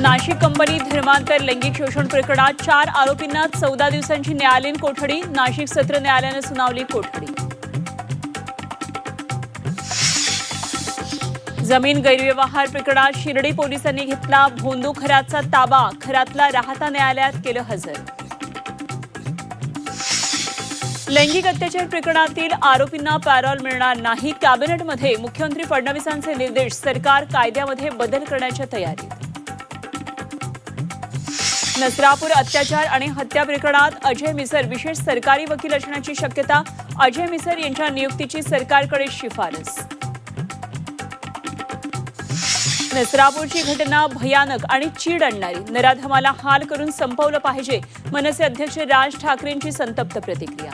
Nashik company धर्मांतर लैंगिक शोषण प्रकरणात 4 आरोपींना 14 दिवसांची न्यायालयीन कोठडी. नाशिक सत्र न्यायालयाने सुनावली कोठडी. जमीन गैरव्यवहार प्रकरणात शिर्डी पोलिसांनी घेतला भोंदू खरातचा ताबा. खरातला राहता न्यायालयात केलं हजर. लैंगिक अत्याचार प्रकरणातील आरोपींना पॅरोल मिळणार नाही. कॅबिनेटमध्ये मुख्यमंत्री फडणवीसांचे निर्देश. सरकार कायद्यामध्ये बदल करण्याच्या तयारीत. नसरापूर अत्याचार आणि हत्या प्रकरणात अजय मिसर विशेष सरकारी वकील असण्याची शक्यता. अजय मिसर यांच्या नियुक्तीची सरकारकडे शिफारस. नसरापूरची घटना भयानक आणि चीड आणणारी. नराधमाला हाल करून संपवलं पाहिजे. मनसे अध्यक्ष राज ठाकरेंची संतप्त प्रतिक्रिया.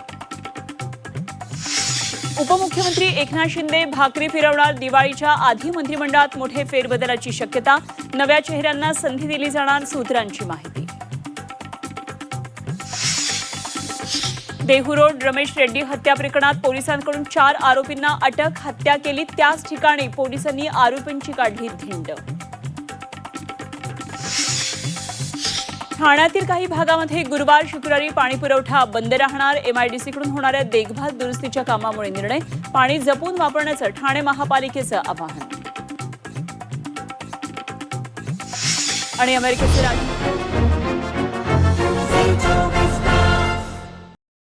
उपमुख्यमंत्री एकनाथ शिंदे भाकरी फिरवणार. दिवाळीच्या आधी मंत्रिमंडळात मोठे फेरबदलाची शक्यता. नव्या चेहऱ्यांना संधी दिली जाणार. सूत्रांची माहिती. देहूरोड रमेश रेड्डी हत्या प्रकरणात पोलिसांकडून 4 आरोपींना अटक. हत्या केली त्याच ठिकाणी पोलिसांनी आरोपींची काढली धिंड. ठाण्यातील काही भागामध्ये गुरुवार शुक्रवारी पाणीपुरवठा बंद राहणार. एमआयडीसीकडून होणाऱ्या देखभाल दुरुस्तीच्या कामामुळे निर्णय. पाणी जपून वापरण्याचं ठाणे महापालिकेचं आवाहन. आणि अमेरिकेचे